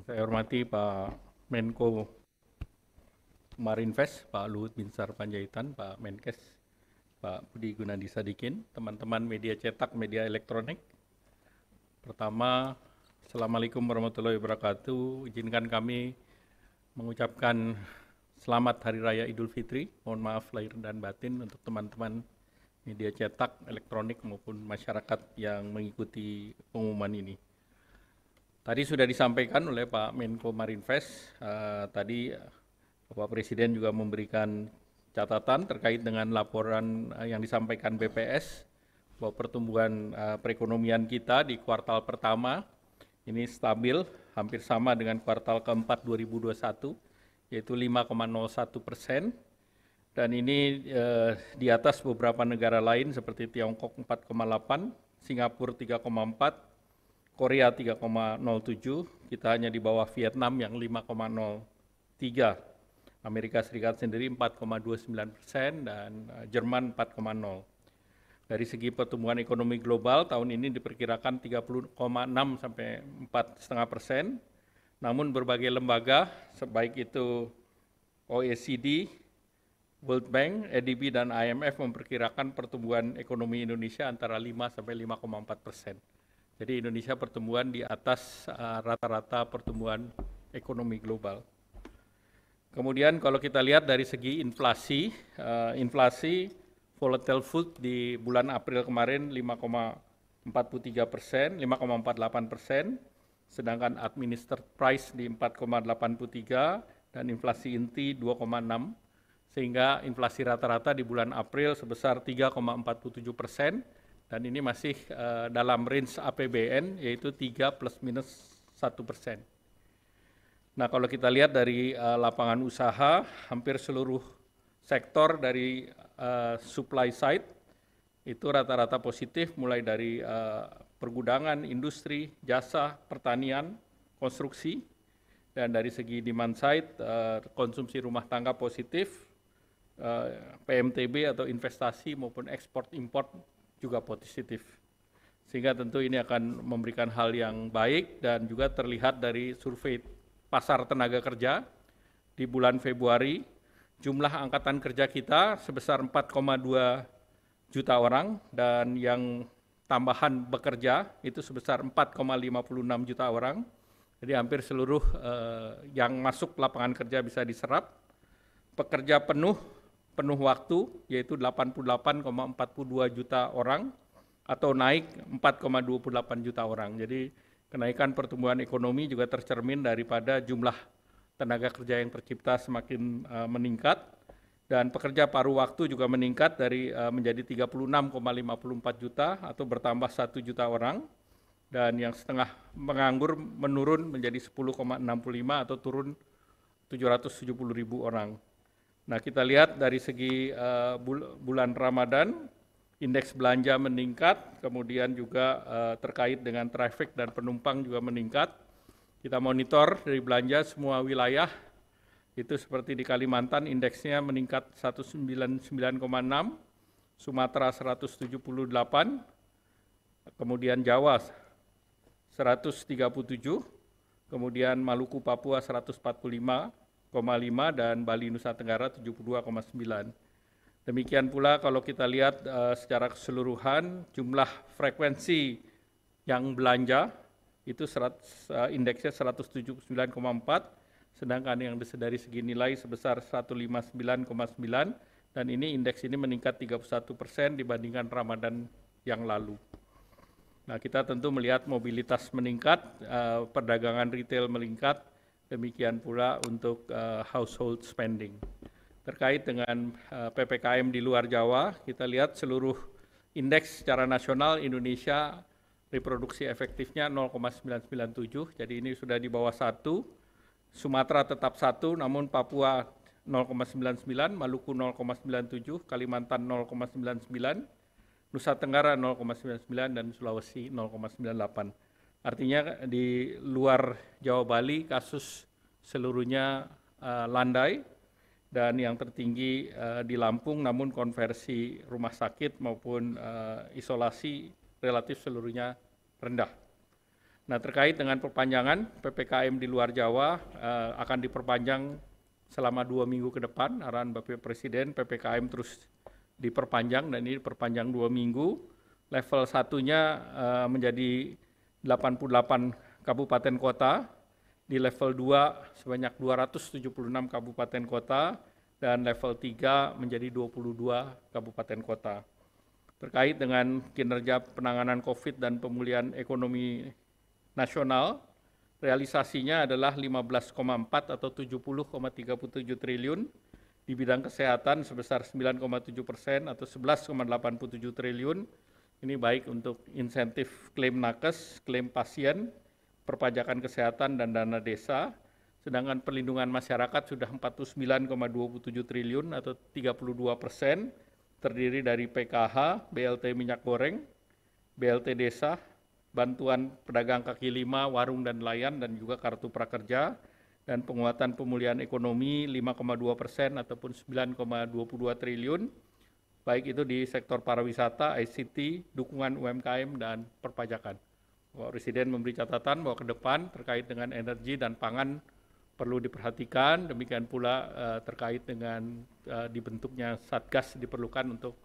Saya hormati Pak Menko Marinvest, Pak Luhut Binsar Panjaitan, Pak Menkes, Pak Budi Gunadi Sadikin, teman-teman media cetak, media elektronik. Pertama, Assalamualaikum warahmatullahi wabarakatuh. Izinkan kami mengucapkan selamat Hari Raya Idul Fitri. Mohon maaf lahir dan batin untuk teman-teman media cetak, elektronik maupun masyarakat yang mengikuti pengumuman ini. Tadi sudah disampaikan oleh Pak Menko Marinvest, tadi Bapak Presiden juga memberikan catatan terkait dengan laporan yang disampaikan BPS, bahwa pertumbuhan perekonomian kita di kuartal pertama ini stabil, hampir sama dengan kuartal keempat 2021, yaitu 5,01%, dan ini di atas beberapa negara lain seperti Tiongkok 4,8, Singapura 3,4, Korea 3,07, kita hanya di bawah Vietnam yang 5,03, Amerika Serikat sendiri 4,29% dan Jerman 4,0. Dari segi pertumbuhan ekonomi global tahun ini diperkirakan 30,6 sampai 4,5%, namun berbagai lembaga baik itu OECD, World Bank, EDB, dan IMF memperkirakan pertumbuhan ekonomi Indonesia antara 5 sampai 5,4%. Jadi Indonesia pertumbuhan di atas rata-rata pertumbuhan ekonomi global. Kemudian kalau kita lihat dari segi inflasi, inflasi volatile food di bulan April kemarin 5,43%, 5,48%, sedangkan administered price di 4,83 dan inflasi inti 2,6, sehingga inflasi rata-rata di bulan April sebesar 3,47%. Dan ini masih dalam range APBN, yaitu 3 plus minus 1%. Nah, kalau kita lihat dari lapangan usaha, hampir seluruh sektor dari supply side itu rata-rata positif, mulai dari pergudangan, industri, jasa, pertanian, konstruksi, dan dari segi demand side, konsumsi rumah tangga positif, PMTB atau investasi maupun ekspor-import juga positif. Sehingga tentu ini akan memberikan hal yang baik dan juga terlihat dari survei pasar tenaga kerja di bulan Februari, jumlah angkatan kerja kita sebesar 4,2 juta orang dan yang tambahan bekerja itu sebesar 4,56 juta orang. Jadi hampir seluruh yang masuk lapangan kerja bisa diserap. Pekerja penuh waktu yaitu 88,42 juta orang atau naik 4,28 juta orang. Jadi kenaikan pertumbuhan ekonomi juga tercermin daripada jumlah tenaga kerja yang tercipta semakin meningkat, dan pekerja paruh waktu juga meningkat dari menjadi 36,54 juta atau bertambah 1 juta orang, dan yang setengah menganggur menurun menjadi 10,65 atau turun 770.000 orang. Nah, kita lihat dari segi bulan Ramadan, indeks belanja meningkat, kemudian juga terkait dengan traffic dan penumpang juga meningkat. Kita monitor dari belanja semua wilayah, itu seperti di Kalimantan indeksnya meningkat 199,6, Sumatera 178, kemudian Jawa 137, kemudian Maluku Papua 145,5 dan Bali Nusa Tenggara 72,9. Demikian pula kalau kita lihat secara keseluruhan jumlah frekuensi yang belanja itu indeksnya 179,4, sedangkan yang dari segi nilai sebesar 159,9, dan ini indeks ini meningkat 31% dibandingkan Ramadan yang lalu. Nah, kita tentu melihat mobilitas meningkat, perdagangan retail meningkat, demikian pula untuk household spending. Terkait dengan PPKM di luar Jawa, kita lihat seluruh indeks secara nasional Indonesia reproduksi efektifnya 0,997, jadi ini sudah di bawah 1. Sumatera tetap 1, namun Papua 0,99, Maluku 0,97, Kalimantan 0,99, Nusa Tenggara 0,99, dan Sulawesi 0,98. Artinya di luar Jawa Bali kasus seluruhnya landai, dan yang tertinggi di Lampung, namun konversi rumah sakit maupun isolasi relatif seluruhnya rendah. Nah, terkait dengan perpanjangan PPKM di luar Jawa akan diperpanjang selama 2 minggu ke depan. Arahan Bapak Presiden PPKM terus diperpanjang dan ini diperpanjang 2 minggu. Level 1-nya menjadi 88 kabupaten kota, di level 2 sebanyak 276 kabupaten kota, dan level 3 menjadi 22 kabupaten kota. Terkait dengan kinerja penanganan COVID dan pemulihan ekonomi nasional, realisasinya adalah 15,4 atau 70,37 triliun, di bidang kesehatan sebesar 9,7% atau 11,87 triliun, ini baik untuk insentif klaim nakes, klaim pasien, perpajakan kesehatan, dan dana desa, sedangkan perlindungan masyarakat sudah 49,27 triliun atau 32%, terdiri dari PKH, BLT minyak goreng, BLT desa, bantuan pedagang kaki lima, warung dan nelayan, dan juga kartu prakerja, dan penguatan pemulihan ekonomi 5,2% ataupun 9,22 triliun, baik itu di sektor pariwisata, ICT, dukungan UMKM, dan perpajakan. Bapak Presiden memberi catatan bahwa ke depan terkait dengan energi dan pangan perlu diperhatikan, demikian pula terkait dengan dibentuknya Satgas diperlukan untuk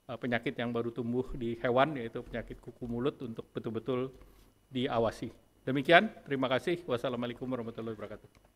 penyakit yang baru tumbuh di hewan, yaitu penyakit kuku mulut, untuk betul-betul diawasi. Demikian, terima kasih. Wassalamualaikum warahmatullahi wabarakatuh.